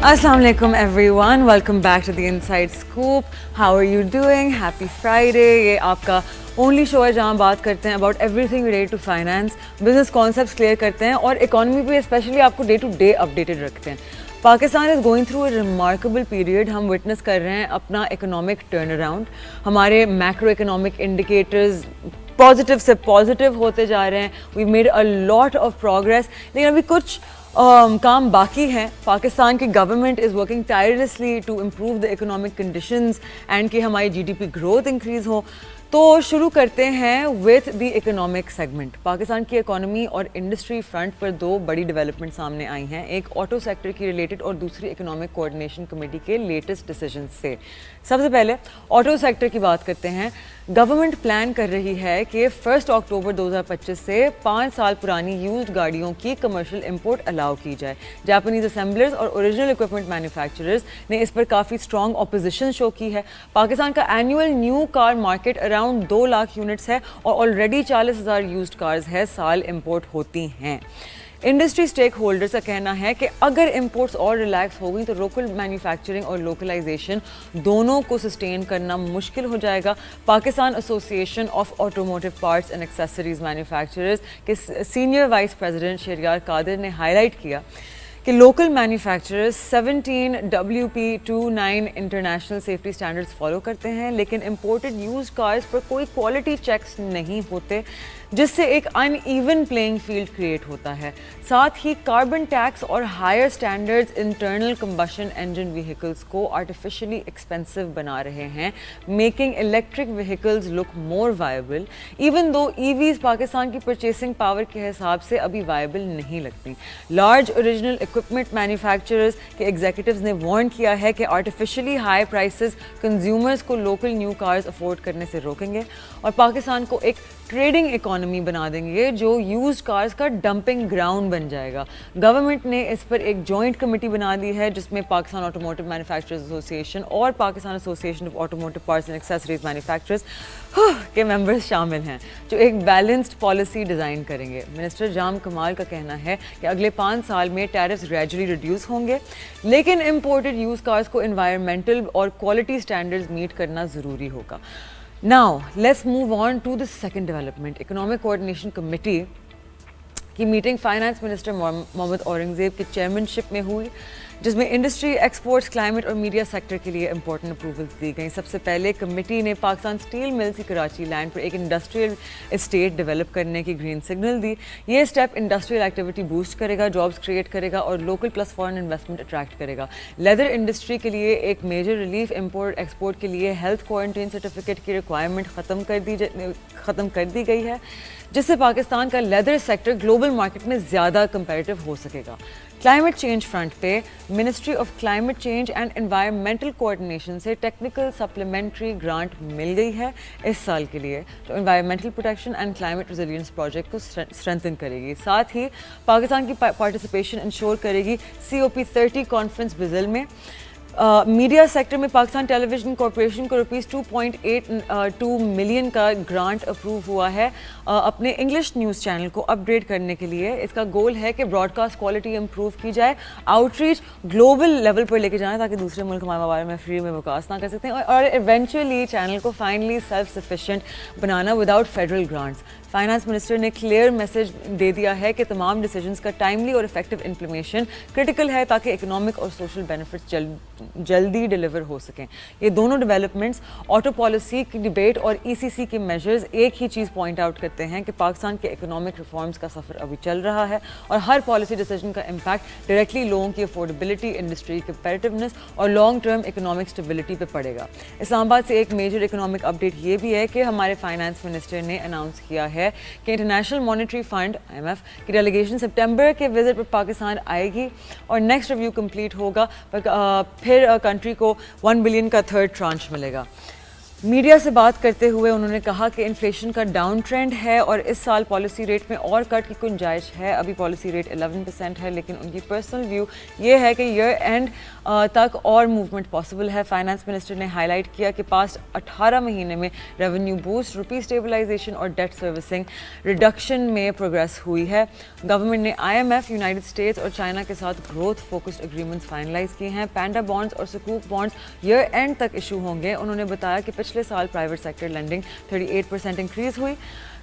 Assalamu alaikum everyone, welcome back to the Inside Scoop. How are you doing? Happy Friday. ये आपका only show है जहाँ बात करते हैं about everything related to finance, business concepts clear करते हैं और इकोनॉमी पे स्पेशली आपको डे टू डे अपडेटेड रखते हैं. Pakistan is going through a remarkable period. हम विटनेस कर रहे हैं अपना इकोनॉमिक टर्न अराउंड. हमारे मैक्रो इकोनॉमिक इंडिकेटर्स पॉजिटिव से पॉजिटिव होते जा रहे हैं. We made a lot of progress, लेकिन अभी कुछ काम बाकी हैं. पाकिस्तान की government is working tirelessly to improve the economic conditions and कि हमारी जीडीपी ग्रोथ इंक्रीज़ हो. तो शुरू करते हैं with the economic segment. Pakistan की इकोनॉमी और इंडस्ट्री फ्रंट पर दो बड़ी डेवलपमेंट सामने आई हैं, एक ऑटो सेक्टर की रिलेटेड और दूसरी इकोनॉमिक कोऑर्डिनेशन कमेटी के लेटेस्ट डिसीजन से. सबसे पहले ऑटो सेक्टर की बात करते हैं. गवर्नमेंट प्लान कर रही है कि 1 अक्टूबर 2025 से 5 साल पुरानी यूज्ड गाड़ियों की कमर्शियल इंपोर्ट अलाउ की जाए. जापानीज असेंबलर्स और ओरिजिनल इक्विपमेंट मैन्युफैक्चरर्स ने इस पर काफ़ी स्ट्रॉन्ग ऑपोजिशन शो की है. पाकिस्तान का annual new car market around 2 lakh units है और ऑलरेडी 40,000 यूज्ड कार्स है साल इंपोर्ट होती हैं. इंडस्ट्री स्टेक होल्डर्स का कहना है कि अगर इंपोर्ट्स और रिलैक्स हो गई तो लोकल मैन्युफैक्चरिंग और लोकलाइजेशन दोनों को सस्टेन करना मुश्किल हो जाएगा. Pakistan association of automotive parts and accessories manufacturers के senior vice president Shahryar Qadir ने हाईलाइट किया कि local manufacturers 17 WP29 international safety standards follow करते हैं, लेकिन इंपोर्टेड यूज्ड कार्स पर कोई क्वालिटी चेक्स नहीं होते, जिससे एक अनइवन प्लेइंग फील्ड क्रिएट होता है. साथ ही कार्बन टैक्स और higher standards internal combustion engine vehicles को आर्टिफिशियली एक्सपेंसिव बना रहे हैं, making electric vehicles look more viable, even though EVs Pakistan की परचेसिंग पावर के हिसाब से अभी वायबल नहीं लगती. लार्ज ओरिजिनल इक्विपमेंट मैन्युफैक्चरर्स के एग्जीक्यूटिव्स ने वार्न किया है कि आर्टिफिशियली हाई प्राइसेस कंज्यूमर्स को लोकल न्यू कार्स अफोर्ड करने से रोकेंगे और पाकिस्तान को एक ट्रेडिंग इकोनॉमी बना देंगे जो यूज्ड कार्स का डंपिंग ग्राउंड बन जाएगा. गवर्नमेंट ने इस पर एक जॉइंट कमेटी बना दी है जिसमें पाकिस्तान ऑटोमोटिव मैन्युफैक्चरर्स एसोसिएशन और Pakistan association of automotive parts and accessories manufacturers के मेंबर्स शामिल हैं, जो एक बैलेंस्ड पॉलिसी डिज़ाइन करेंगे. मिनिस्टर जाम कमाल का कहना है कि अगले 5 साल में टैरिफ्स ग्रेजुअली रिड्यूस होंगे, लेकिन इंपोर्टेड यूज कार्स को एनवायरमेंटल और क्वालिटी स्टैंडर्ड्स मीट करना ज़रूरी होगा. Now, let's move on to the second development. Economic Coordination Committee की meeting finance minister Muhammad Aurangzeb की चेयरमैनशिप में हुई, जिसमें इंडस्ट्री, एक्सपोर्ट्स, क्लाइमेट और मीडिया सेक्टर के लिए इंपॉर्टेंट अप्रूवल्स दी गई. सबसे पहले कमेटी ने पाकिस्तान स्टील मिल्स की कराची लैंड पर एक इंडस्ट्रियल एस्टेट डेवलप करने की ग्रीन सिग्नल दी. ये स्टेप इंडस्ट्रियल एक्टिविटी बूस्ट करेगा, जॉब्स क्रिएट करेगा और local plus foreign investment attract करेगा. लेदर इंडस्ट्री के लिए एक मेजर रिलीफ, इंपोर्ट एक्सपोर्ट के लिए हेल्थ क्वारंटीन सर्टिफिकेट की रिक्वायरमेंट ख़त्म कर दी गई है, जिससे पाकिस्तान का लेदर सेक्टर ग्लोबल मार्केट में ज़्यादा कंपेरेटिव हो सकेगा. क्लाइमेट चेंज फ्रंट पे ministry of climate change and environmental coordination से टेक्निकल सप्लीमेंट्री ग्रांट मिल गई है इस साल के लिए, जो environmental protection and climate resilience project को स्ट्रेंथन करेगी. साथ ही पाकिस्तान की पार्टिसिपेशन इंश्योर करेगी COP30 कॉन्फ्रेंस ब्राज़ील में. मीडिया सेक्टर में पाकिस्तान टेलीविजन कॉरपोरेशन को ₹2.82 मिलियन का ग्रांट अप्रूव हुआ है अपने इंग्लिश न्यूज़ चैनल को अपग्रेड करने के लिए. इसका गोल है कि ब्रॉडकास्ट क्वालिटी इंप्रूव की जाए, आउटरीच ग्लोबल लेवल पर लेके जाएं ताकि दूसरे मुल्क हमारे बारे में फ्री में ब्रॉडकास्ट ना कर सकते हैं और इवेंचुअली चैनल को फाइनली सेल्फ सफिशिएंट बनाना without federal grants. Finance minister ने क्लियर मैसेज दे दिया है कि तमाम डिसीजंस का टाइमली और इफेक्टिव इम्प्लीमेशन क्रिटिकल है ताकि इकोनॉमिक और सोशल बेनिफिट्स जल्दी डिलीवर हो सकें. ये दोनों डेवलपमेंट्स ऑटो पॉलिसी की डिबेट और ECC के मेजर्स एक ही चीज़ पॉइंट आउट करते हैं कि पाकिस्तान के इकोनॉमिक रिफॉर्म्स का सफ़र अभी चल रहा है और हर पॉलिसी डिसीजन का इम्पैक्ट डायरेक्टली लोगों की अफोर्डेबिलिटी, इंडस्ट्री कंपेरेटिवनेस और लॉन्ग टर्म इकोनॉमिक स्टेबिलिटी पर पड़ेगा. इस्लामाबाद से एक मेजर इकोनॉमिक अपडेट ये भी है कि हमारे फाइनेंस मिनिस्टर ने अनाउंस किया है कि इंटरनेशनल मॉनेटरी फंड IMF की डेलीगेशन सितंबर के विजिट पर पाकिस्तान आएगी और नेक्स्ट रिव्यू कंप्लीट होगा, फिर कंट्री को 1 बिलियन का थर्ड ट्रांच मिलेगा. मीडिया से बात करते हुए उन्होंने कहा कि इन्फ्लेशन का डाउन ट्रेंड है और इस साल पॉलिसी रेट में और कट की गुंजाइश है। अभी पॉलिसी रेट 11% है, लेकिन उनकी पर्सनल व्यू ये है कि ईयर एंड तक और मूवमेंट पॉसिबल है। फाइनेंस मिनिस्टर ने हाईलाइट किया कि पास्ट 18 महीने में रेवेन्यू बूस्ट, रुपी स्टेबलाइजेशन और डेट सर्विसिंग रिडक्शन में प्रोग्रेस हुई है। गवर्नमेंट ने IMF, यूनाइटेड स्टेट्स और चाइना के साथ ग्रोथ फोकस्ड एग्रीमेंट्स फाइनलाइज किए हैं। पैंडा बॉन्ड्स और सुकूक बॉन्ड्स ईयर एंड तक इशू होंगे। उन्होंने बताया कि पिछले साल प्राइवेट सेक्टर लेंडिंग 38% इंक्रीज हुई,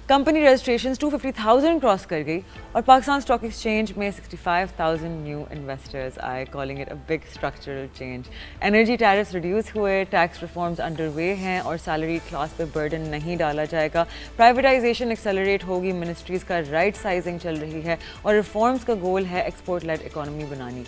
कंपनी रजिस्ट्रेशन 250,000 क्रॉस कर गई और पाकिस्तान स्टॉक एक्सचेंज में 65,000 न्यू इन्वेस्टर्स आए, calling it a big structural change. Energy tariffs reduce हुए, टैक्स रिफॉर्म्स अंडरवे हैं और सैलरी क्लास पे बर्डन नहीं डाला जाएगा। प्राइवेटाइजेशन एक्सेलरेट होगी, मिनिस्ट्रीज़ का राइट साइजिंग चल रही है और रिफॉर्म्स का गोल है एक्सपोर्ट लेड इकॉनमी बनानी।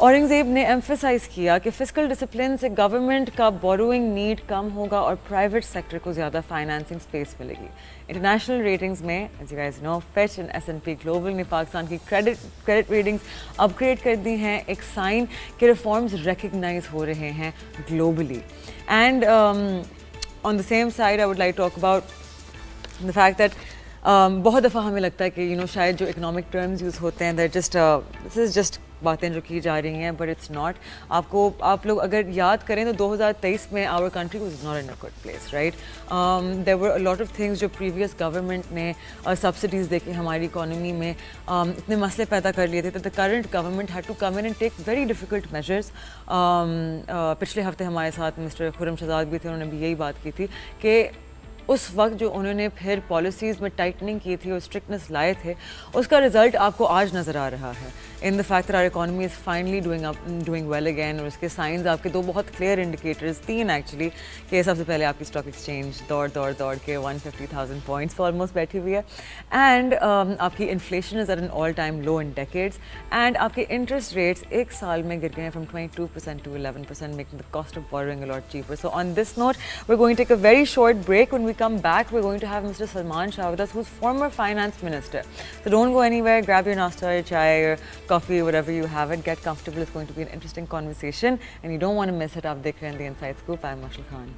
औरंगजेब ने एम्फेसाइज किया कि फिस्कल डिसिप्लिन से गवर्नमेंट का बोरोइंग नीड कम होगा और प्राइवेट सेक्टर को ज़्यादा फाइनेंसिंग स्पेस मिलेगी। इंटरनेशनल रेटिंग्स में, as you guys know, Fitch and S&P global ने पाकिस्तान की क्रेडिट रेटिंग्स अपग्रेड कर दी हैं, एक साइन कि रिफॉर्म्स रिकग्नाइज हो रहे हैं globally. And on the same side I would like talk about the fact that बहुत दफ़ा हमें लगता है कि शायद जो इकोनॉमिक टर्म्स यूज़ होते हैं that just this is just बातें जो की जा रही हैं, बट इट्स नॉट। आप लोग अगर याद करें तो 2023 में our country was not in a good place, right. There were a lot of things जो प्रीवियस गवर्नमेंट ने सब्सिडीज़ दे के हमारी इकोनॉमी में इतने मसले पैदा कर लिए थे। The current government had to come in and take very difficult measures. पिछले हफ्ते हमारे साथ मिस्टर खुर्रम शहजाद भी थे, उन्होंने भी यही बात की थी कि उस वक्त जो उन्होंने फिर पॉलिसीज़ में टाइटनिंग की थी और स्ट्रिक्टनेस लाए थे, उसका रिजल्ट आपको आज नज़र आ रहा है in the fact that our economy is finally doing well again. और उसके साइंस आपके दो बहुत क्लियर इंडिकेटर्स, 3 एक्चुअली, कि सबसे पहले आपकी स्टॉक एक्सचेंज दौड़ के 150,000 पॉइंट्स पर ऑलमोस्ट बैठी हुई है, एंड आपकी inflation is at an all time low in decades, and आपके इंटरेस्ट रेट्स एक साल में गिर गए हैं from 22% to 11%, making the cost of borrowing a lot cheaper. So on this note we are going to take a very short break. When we come back, we're going to have Mr. Salman Shah with us, who's former finance minister. So don't go anywhere. Grab your nasta, your chai, your coffee, whatever you have it. Get comfortable. It's going to be an interesting conversation, and you don't want to miss it. Up there in the Inside Scoop. I'm Mashal Khan.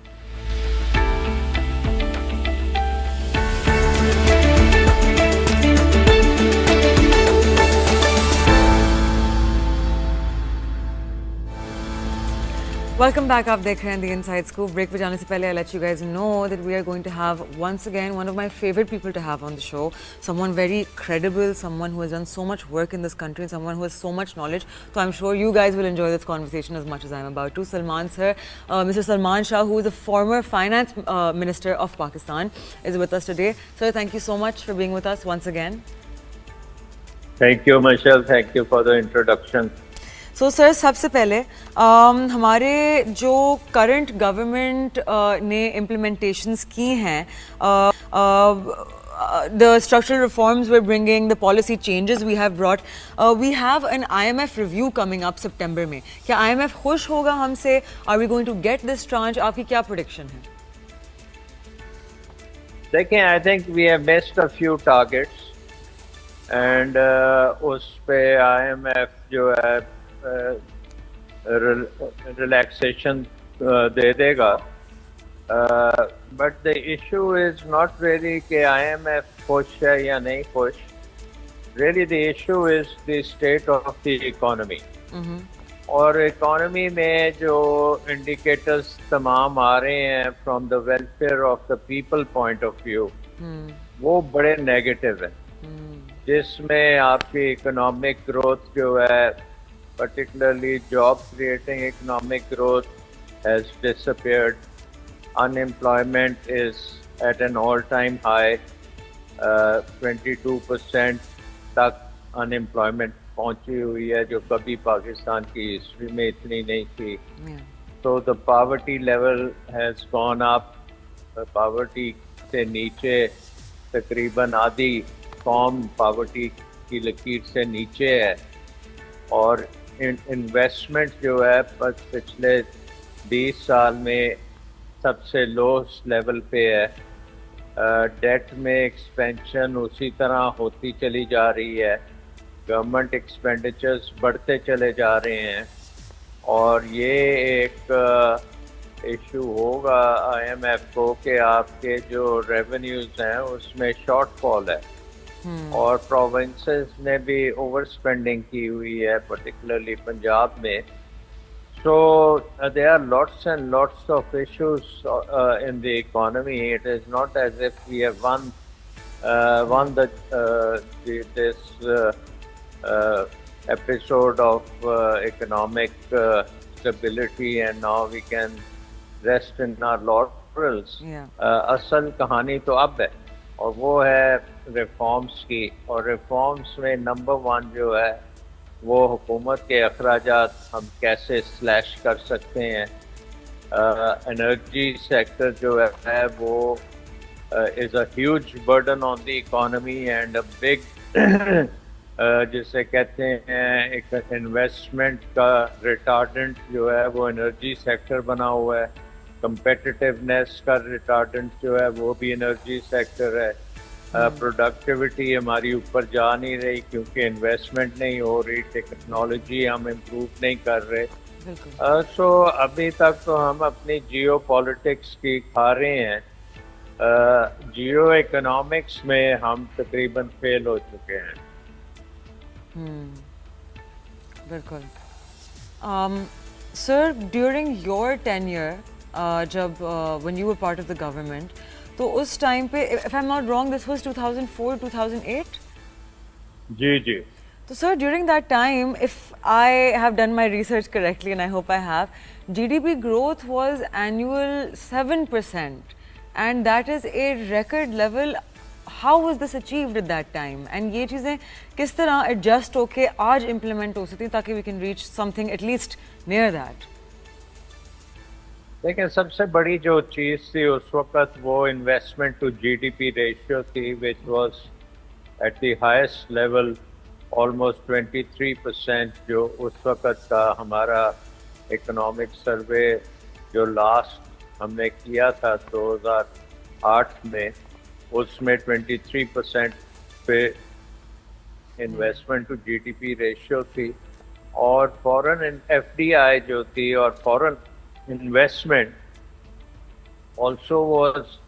Welcome back. आप देख रहे हैं The Inside Scoop. Break पे जाने से पहले I'll let you guys know that we are going to have once again one of my favorite people to have on the show. Someone very credible, someone who has done so much work in this country, and someone who has so much knowledge. So I'm sure you guys will enjoy this conversation as much as I'm about to. Salman sir, Mr. Salman Shah, who is a former finance minister of Pakistan, is with us today. Sir, thank you so much for being with us once again. Thank you, Michelle. Thank you for the introduction. So sir, सबसे पहले हमारे जो current government ने implementations की हैं, the structural reforms we're bringing, the policy changes we have brought, we have an IMF review coming up September में. क्या IMF खुश होगा हमसे? Are we going to get this tranche? आपकी क्या prediction है? देखें, I think we have missed a few targets, and उस पे IMF जो है रिलैक्सेशन दे देगा, but the issue is not really कि IMF खुश है या नहीं खुश. Really the issue is the state of the economy. और इकोनॉमी में जो इंडिकेटर्स तमाम आ रहे हैं from the welfare of the people point of view, वो बड़े नेगेटिव हैं, जिसमें आपकी इकोनॉमिक ग्रोथ जो है, particularly job creating economic growth, has disappeared. Unemployment is at an all-time high. 22% तक unemployment पहुंची हुई है, जो कभी पाकिस्तान की हिस्ट्री में इतनी नहीं थी. So the poverty level has gone up. Poverty से नीचे तकरीबन आधी कौम poverty की लकीर से नीचे है. और इन्वेस्टमेंट जो है पिछले 20 साल में सबसे लोएस्ट लेवल पे है. डेट में एक्सपेंशन उसी तरह होती चली जा रही है. गवर्नमेंट एक्सपेंडिचर्स बढ़ते चले जा रहे हैं, और ये एक इशू होगा IMF को कि आपके जो रेवेन्यूज हैं उसमें शॉर्टफॉल है और प्रोविंसेस ने भी ओवर स्पेंडिंग की हुई है, पर्टिकुलरली पंजाब में. So there are lots and lots of issues in the economy. It is not as if we have won this episode of economic stability and now we can rest in our laurels. असल कहानी तो अब है और वो है reforms की. और रिफॉर्म्स में नंबर 1 जो है वो हुकूमत के अखराजात हम कैसे स्लैश कर सकते हैं. एनर्जी सेक्टर जो है वो is a huge burden on the economy and a big जिसे कहते हैं एक इन्वेस्टमेंट का रिटार्डेंट जो है वो एनर्जी सेक्टर बना हुआ है. कंपेटिटिवनेस का रिटार्डेंट जो है वो भी एनर्जी सेक्टर है. प्रोडक्टिविटी हमारी ऊपर जा नहीं रही क्योंकि इन्वेस्टमेंट नहीं हो रही, टेक्नोलॉजी हम इम्प्रूव नहीं कर रहे. सो अभी तक तो हम अपनी जियो पॉलिटिक्स की खा रहे हैं. जियो इकोनॉमिक्स में हम तकरीबन फेल हो चुके हैं. बिल्कुल. सर, ड्यूरिंग योर टेन्योर, जब when you were part of the government, तो उस टाइम पे, if I am not wrong, this was 2004 2008. जी. So sir, during that time, if I have done my research correctly, and I hope I have, GDP growth was annual 7%, and that is a record level. How was this achieved at that time? And ये चीज़ें किस तरह adjust होके आज implement हो सकती हैं ताकि we can reach something at least near that? लेकिन सबसे बड़ी जो चीज़ थी उस वक्त वो इन्वेस्टमेंट टू GDP रेशियो थी, which was at the highest level, almost 23%. जो उस वक्त का हमारा इकोनॉमिक सर्वे जो लास्ट हमने किया था 2008 में, उसमें 23% पे इन्वेस्टमेंट टू GDP रेशियो थी. और फॉरेन FDI जो थी और foreign investment also was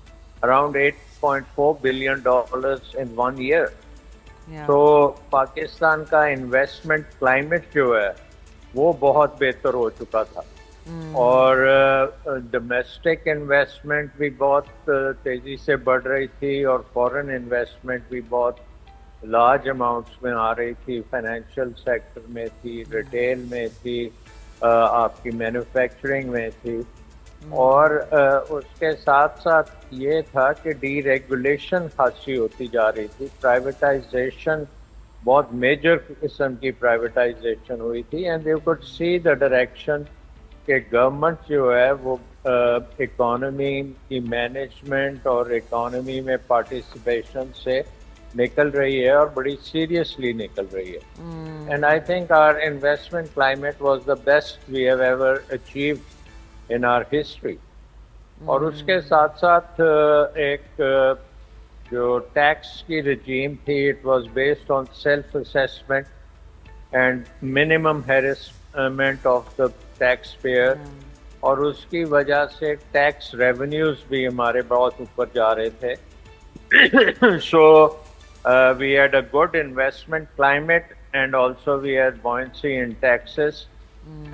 around $8.4 billion in 1 year. तो पाकिस्तान का इन्वेस्टमेंट क्लाइमेट जो है वो बहुत बेहतर हो चुका था. और डोमेस्टिक इन्वेस्टमेंट भी बहुत तेज़ी से बढ़ रही थी और फॉरेन इन्वेस्टमेंट भी बहुत लार्ज अमाउंट्स में आ रही थी. फाइनेंशियल सेक्टर में थी, रिटेल में थी, आपकी मैन्युफैक्चरिंग में थी. और उसके साथ साथ ये था कि डीरेगुलेशन खासी होती जा रही थी. प्राइवेटाइजेशन, बहुत मेजर किस्म की प्राइवेटाइजेशन हुई थी. And you could see the direction कि गवर्नमेंट जो है वो इकोनॉमी की मैनेजमेंट और इकोनॉमी में पार्टिसिपेशन से निकल रही है और बड़ी सीरियसली निकल रही है. And I think our investment climate was the best we have ever achieved in our history. और उसके साथ साथ एक जो टैक्स की रजीम थी, it was based on self assessment and minimum harassment of the tax payer. और उसकी वजह से टैक्स रेवेन्यूज भी हमारे बहुत ऊपर जा रहे थे. So we had a good investment climate and also we had buoyancy in taxes.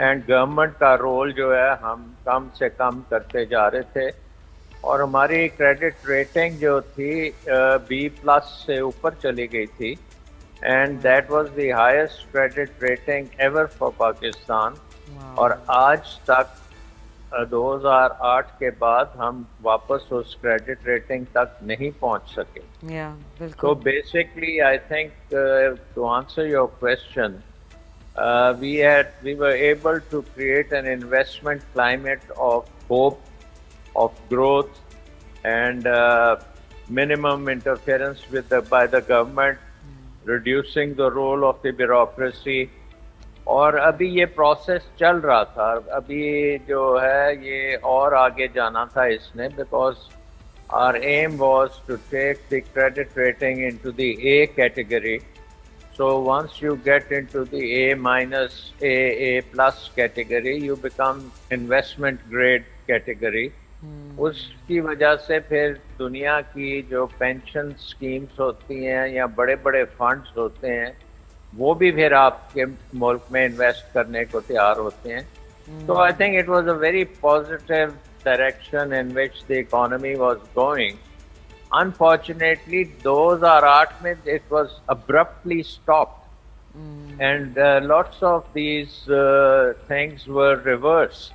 And government का रोल जो है हम कम से कम करते जा रहे थे. और हमारी क्रेडिट रेटिंग जो थी B+ से ऊपर चली गई थी. And that was the highest credit rating ever for Pakistan. और आज तक 2008 के बाद हम वापस उस क्रेडिट रेटिंग तक नहीं पहुंच सके. So basically I think to answer your question, we were able to create an investment climate of hope, of growth and minimum interference by the government, reducing the role of the bureaucracy. और अभी ये process चल रहा था. अभी जो है ये और आगे जाना था इसने, because our aim was to take the credit rating into the A category. So once you get into the A-, A+ category, you become investment grade category, उसकी वजह से फिर दुनिया की जो पेंशन स्कीम्स होती हैं या बड़े बड़े फंड्स होते हैं वो भी फिर आपके मुल्क में इन्वेस्ट करने को तैयार होते हैं. So I think it was a very positive direction in which the economy was going. Unfortunately, 2008 में it was abruptly stopped, and lots of these things were reversed,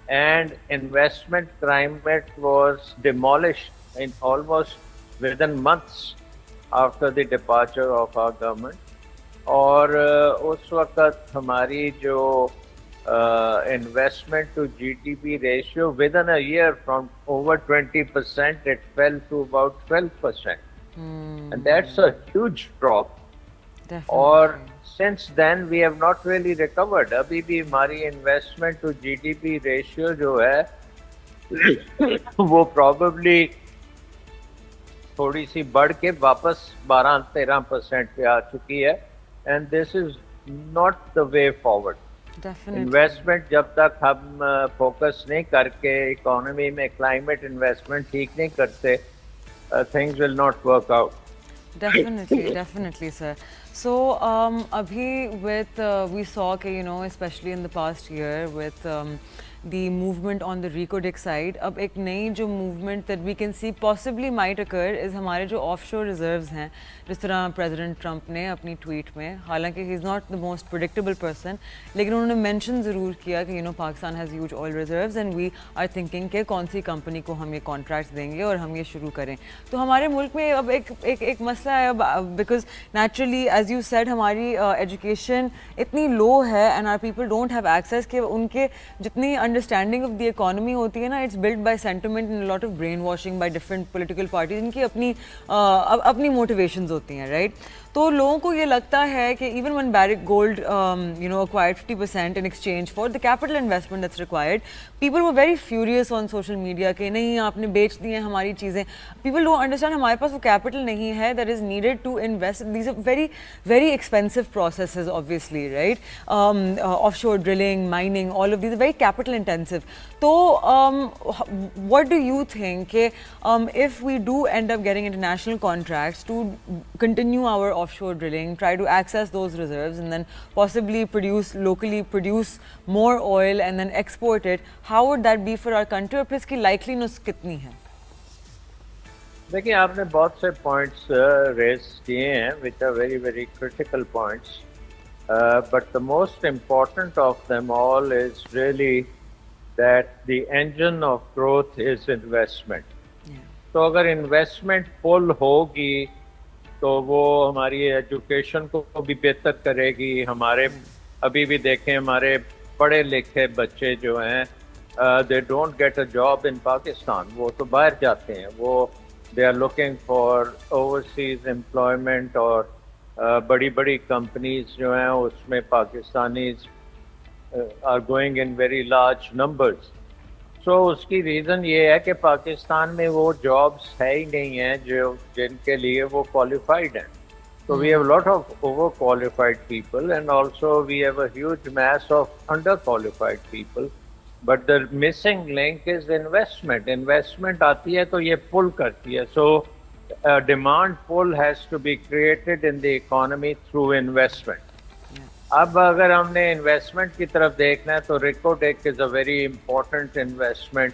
and investment climate was demolished in almost within months after the departure of our government. और उस वक्त हमारी जो investment to GDP ratio within a year from over 20% it fell to about 12%. And that's a huge drop. और since then we have not really recovered. अभी भी हमारी investment to GDP ratio जो है वो probably थोड़ी सी बढ़ के वापस 12-13% पे आ चुकी है. And this is not the way forward. Investment जब तक हम फोकस नहीं करके इकोनॉमी में क्लाइमेट इन्वेस्टमेंट ठीक नहीं करते, things will not work out. Definitely, sir. So, abhi with we saw कि especially in the past year with the movement on the RICODIC side, अब एक नई जो movement that we can see possibly might occur is हमारे जो offshore reserves हैं, जिस तरह प्रेसिडेंट ट्रंप ने अपनी ट्वीट में, हालांकि he is not the most predictable person, लेकिन उन्होंने मेंशन ज़रूर किया कि Pakistan has huge oil reserves and we are thinking कि कौन सी कंपनी को हम ये कॉन्ट्रैक्ट्स देंगे और हम ये शुरू करें. तो हमारे मुल्क में अब एक मसला है अब, because naturally as you said हमारी एजुकेशन इतनी लो है and are people don't have access कि उनके जितनी अंडरस्टैंडिंग ऑफ द इकोनॉमी होती है ना, it's build by sentiment and lot of brain washing by different political parties. इनकी अपनी मोटिवेशंस होती हैं, राइट? तो लोगों को ये लगता है कि even when Barrick Gold acquired 50% in exchange for the capital investment that's required, people were very furious on social media कि नहीं आपने बेच दी हैं हमारी चीज़ें. People don't understand हमारे पास वो capital नहीं है that is needed to invest. These are very very expensive processes obviously, right? Offshore drilling, mining, all of these are very capital intensive. So what do you think if we do end up getting international contracts to continue our offshore drilling, try to access those reserves and then possibly locally produce more oil and then export it, how would that be for our country और फिर इसकी likeness कितनी है? देखिए, आपने बहुत से points raise किए हैं which are very very critical points, but the most important of them all is really that the engine of growth is investment. तो अगर investment pull होगी तो वो हमारी एजुकेशन को भी बेहतर करेगी. हमारे अभी भी देखें हमारे पढ़े लिखे बच्चे जो हैं they don't get a job in Pakistan, वो तो बाहर जाते हैं, वो they are looking for overseas employment और बड़ी बड़ी कंपनीज जो हैं उसमें Pakistanis are going in very large numbers. So उसकी रीज़न ये है कि पाकिस्तान में वो जॉब्स है ही नहीं हैं जो जिनके लिए वो क्वालिफाइड हैं. So we have a lot of overqualified people and also we have a huge mass of underqualified people. But the missing link is investment. Investment आती है तो ये pull करती है. So demand pull has to be created in the economy through investment. अब अगर हमने investment की तरफ देखना है तो Reko Diq is a very important investment.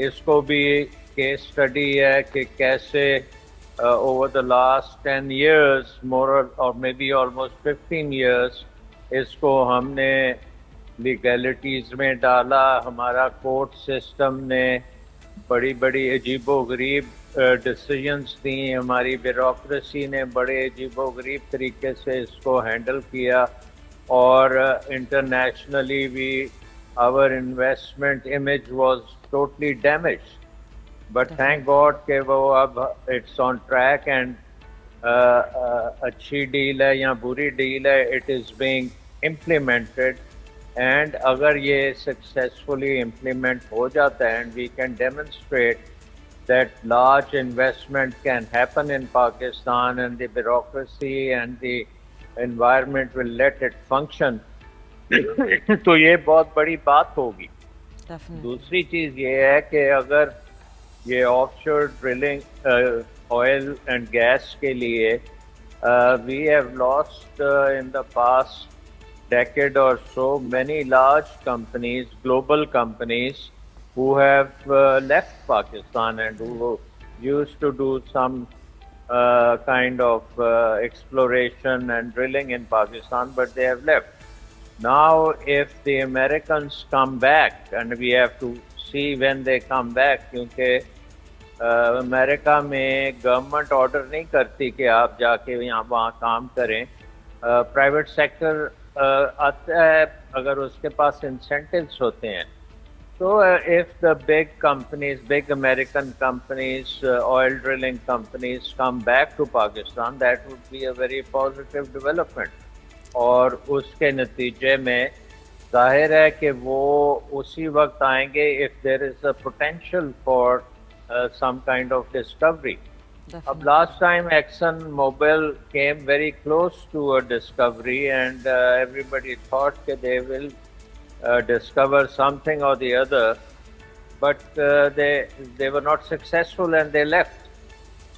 इसको भी केस स्टडी है कि कैसे over the last 10 years more और मे बी ऑलमोस्ट 15 years इसको हमने लीगैलिटीज़ में डाला. हमारा कोर्ट सिस्टम ने बड़ी बड़ी अजीबोगरीब डिसीजंस दी, हमारी ब्यूरोक्रेसी ने बड़े अजीबोगरीब तरीके से इसको हैंडल किया और internationally our investment image was totally damaged. But thank God कि वो अब it's on track and अच्छी डील है या बुरी डील है, it is being implemented. And अगर ये successfully implement हो जाता है and we can demonstrate that large investment can happen in Pakistan and the bureaucracy and the environment will let it function, तो ये बहुत बड़ी बात होगी. Definitely. दूसरी चीज ये है कि अगर ये offshore drilling oil and gas के लिए we have lost in the past decade or so many large companies, global companies who have left Pakistan and who used to do some kind of exploration and drilling in Pakistan, but they have left. Now, if the Americans come back, and we have to see when they come back, क्योंकि America में government order नहीं करती कि आप जाके यहाँ वहाँ काम करें, प्राइवेट सेक्टर आता है अगर उसके पास इंसेंटिव्स होते हैं. So if the big companies, big American companies, oil drilling companies come back to Pakistan, that would be a very positive development. और उसके नतीजे में जाहिर है कि वो उसी वक्त आएंगे if there is a potential for some kind of discovery. Definitely. Last time Exxon Mobil came very close to a discovery, and everybody thought that they will discover something or the other, but they were not successful and they left.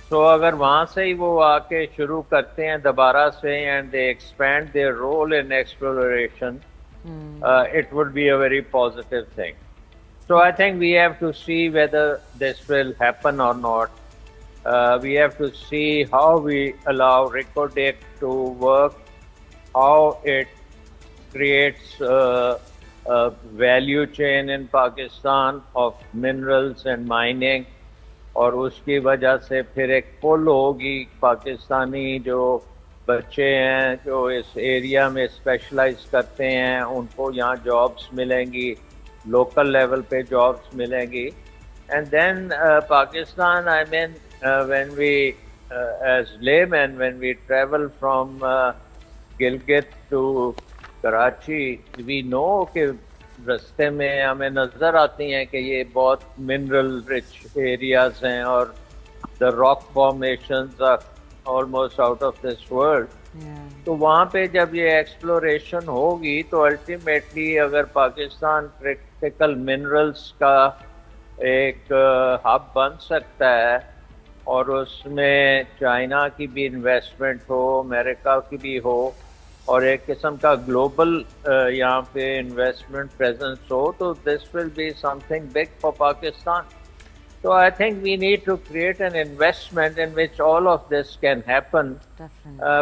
So अगर वहाँ से ही वो आके शुरू करते हैं दोबारा से and they expand their role in exploration, it would be a very positive thing. So I think we have to see whether this will happen or not. We have to see how we allow Ricodic to work, how it creates a value chain in Pakistan of minerals and mining, और उसकी वजह से फिर एक पुल होगी. पाकिस्तानी जो बच्चे हैं जो इस एरिया में स्पेशलाइज करते हैं उनको यहाँ जॉब्स मिलेंगी, लोकल लेवल पे जॉब्स मिलेंगी. And then Pakistan, I mean when we as laymen, when we travel from Gilgit to Karachi, we know कि रास्ते में हमें नज़र आती हैं कि ये बहुत मिनरल रिच एरियाज हैं और the rock formations are almost out of this world. तो वहाँ पे जब ये एक्सप्लोरेशन होगी तो अल्टीमेटली अगर पाकिस्तान क्रिटिकल मिनरल्स का एक हब बन सकता है और उसमें चाइना की भी इन्वेस्टमेंट हो, अमेरिका की भी हो, और एक किस्म का ग्लोबल यहाँ पे इन्वेस्टमेंट प्रेजेंस हो, तो this will be something big for Pakistan. So I think we need to create an investment in which all of this can happen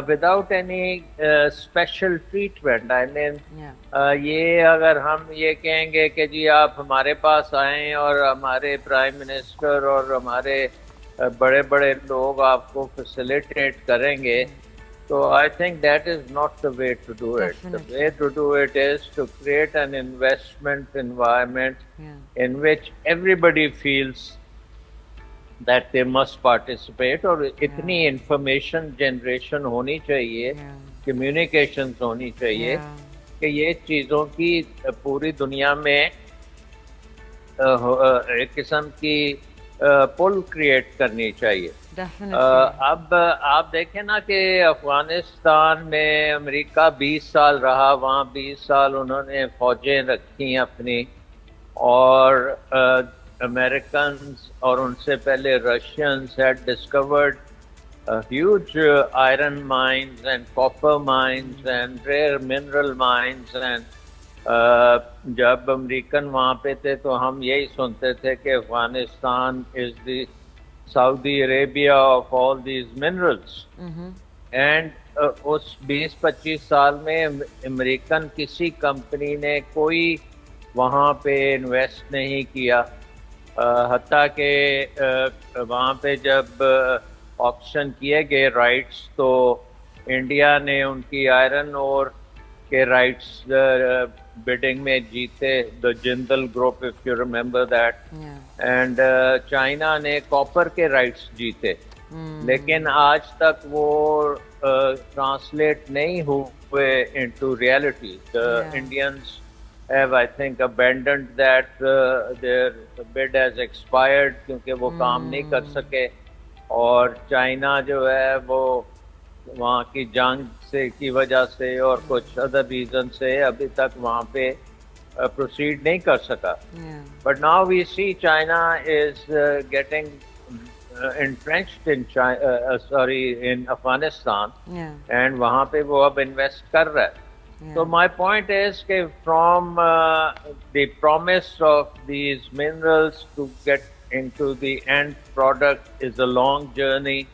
without any special treatment. I mean, ये अगर हम ये कहेंगे कि जी आप हमारे पास आएं और हमारे प्राइम मिनिस्टर और हमारे बड़े बड़े लोग आपको फैसिलिटेट करेंगे, so I think that is not the way to do it. The way to do it is to create an investment environment in which everybody feels that they must participate, और इतनी information generation होनी चाहिए, communications होनी चाहिए कि ये चीज़ों की पूरी दुनिया में एक किस्म की पुल क्रिएट करनी चाहिए. अब आप देखें ना कि अफगानिस्तान में अमेरिका 20 साल रहा, वहाँ 20 साल उन्होंने फौजें रखी अपनी, और Americans और उनसे पहले Russians had discovered huge iron mines and copper mines and rare mineral mines, and जब अमेरिकन वहाँ पे थे तो हम यही सुनते थे कि Afghanistan is the Saudi Arabia of all these minerals. And उस 20-25 साल में अमेरिकन किसी कंपनी ने कोई वहाँ पे इन्वेस्ट नहीं किया, हत्ता के वहाँ पे जब ऑक्शन किए गए राइट्स तो इंडिया ने उनकी आयरन ओर के राइट्स बिडिंग में जीते, the Jindal group, if you remember that, and China ने कॉपर के राइट्स जीते. लेकिन आज तक वो ट्रांसलेट नहीं हुए into reality. The Indians have, I think, abandoned that. Their bid has expired क्योंकि वो काम नहीं कर सके, और चाइना जो है वो वहाँ की जंग से की वजह से और कुछ अदर रीजन से अभी तक वहाँ पे proceed नहीं कर सका. Yeah. But now we see China is getting entrenched in in Afghanistan. Yeah. And वहाँ पे वो अब invest कर रहा है. Yeah. So my point is that from the promise of these minerals to get into the end product is a long journey,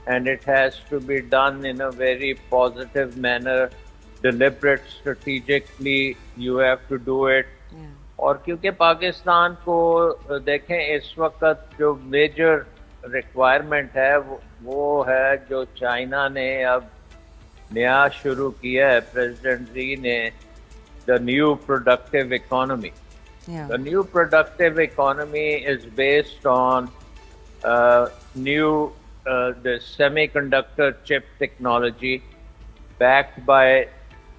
and it has to be done in a very positive manner, deliberate, strategically. You have to do it. Yeah. और क्योंकि पाकिस्तान को देखें इस वक्त जो major requirement है वो है जो चाइना ने अब नया शुरू किया है, प्रेसिडेंट जी ने, the new productive economy. Yeah. The new productive economy is based on the semiconductor chip technology, backed by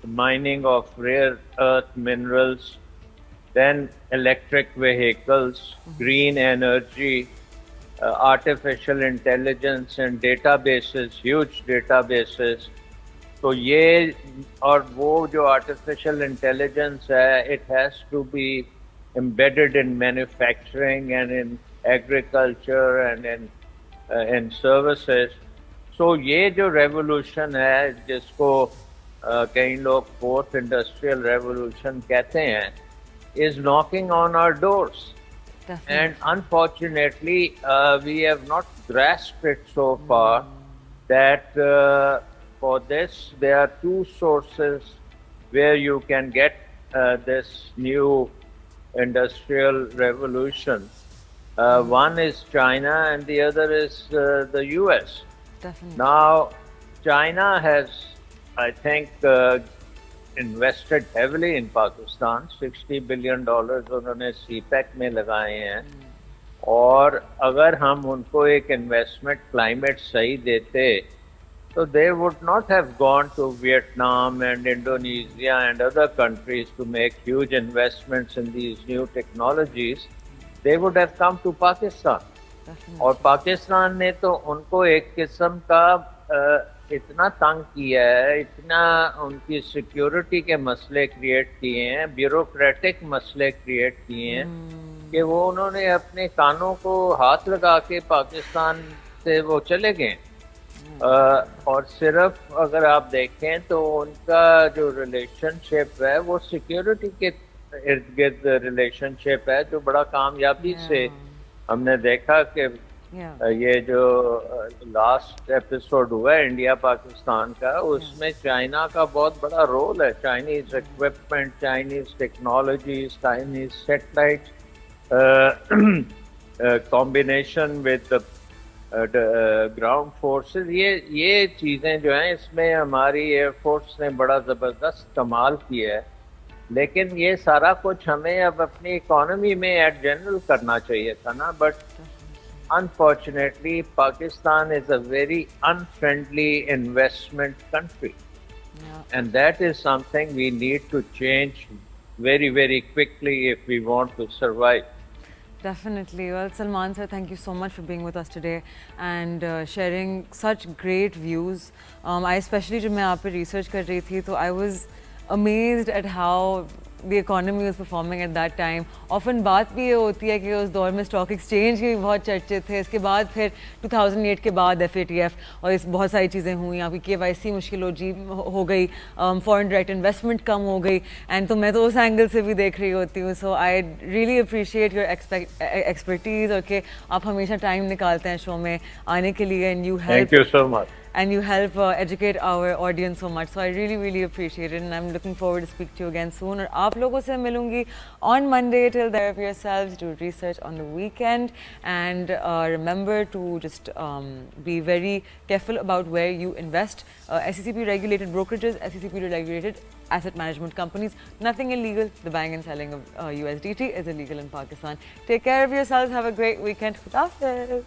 mining of rare earth minerals, then electric vehicles, green energy, artificial intelligence and databases, huge databases. तो ये और वो जो artificial intelligence है, it has to be embedded in manufacturing and in agriculture and in services. So ये जो revolution है जिसको कई लोग fourth industrial revolution कहते हैं, is knocking on our doors. Definitely. And unfortunately, we have not grasped it so far that for this there are two sources where you can get this new industrial revolution. One is China and the other is the US. Definitely. Now, China has, I think, invested heavily in Pakistan. $60 billion उन्होंने CPEC में लगाए हैं. और अगर हम उनको एक investment climate सही देते, so they would not have gone to Vietnam and Indonesia and other countries to make huge investments in these new technologies. They would have come to Pakistan. Definitely. और पाकिस्तान ने तो उनको एक किस्म का इतना तंग किया है, इतना उनकी सिक्योरिटी के मसले क्रिएट किए हैं, ब्यूरोक्रेटिक मसले क्रिएट किए हैं कि वो उन्होंने अपने कानों को हाथ लगा के पाकिस्तान से वो चले गए. और सिर्फ अगर आप देखें तो उनका जो रिलेशनशिप है वो सिक्योरिटी के इर्द गिर्द रिलेशनशिप है, जो बड़ा कामयाबी से हमने देखा कि ये जो लास्ट एपिसोड हुआ है इंडिया पाकिस्तान का, उसमें चाइना का बहुत बड़ा रोल है. Chinese equipment, Chinese technologies, Chinese satellite combination with ground forces, ये चीज़ें जो हैं इसमें हमारी एयरफोर्स ने बड़ा ज़बरदस्त कमाल किया है. लेकिन ये सारा कुछ हमें अब अपनी इकोनॉमी में एट जनरल करना चाहिए था ना. But unfortunately, Pakistan is a very unfriendly investment country. Yeah. And that is something we need to change very, very quickly if we want to survive. Definitely. Well, Salman sir, thank you so much for being with us today and sharing such great views. I especially, जब मैं आप पे research कर रही थी, तो I was amazed at how the economy was performing at that time. Often बात भी ये होती है कि उस दौर में स्टॉक एक्सचेंज के भी बहुत चर्चे थे. इसके बाद फिर 2008 के बाद FATF और इस बहुत सारी चीज़ें हुई. आपकी KYC मुश्किल हो गई, फॉरेन डायरेक्ट इन्वेस्टमेंट कम हो गई. एंड तो मैं तो उस एंगल से भी देख रही होती हूँ. So I really appreciate your expertise और कि आप हमेशा टाइम निकालते हैं शो में आने के लिए. And you help. Thank you so much. And you help educate our audience so much. So I really, really appreciate it. And I'm looking forward to speak to you again soon. और आप लोगों से मिलूंगी on Monday. Till there, of yourselves, do research on the weekend. And remember to just be very careful about where you invest. SECP regulated brokerages, SECP regulated asset management companies. Nothing illegal. The buying and selling of USDT is illegal in Pakistan. Take care of yourselves. Have a great weekend. Khuda Hafiz.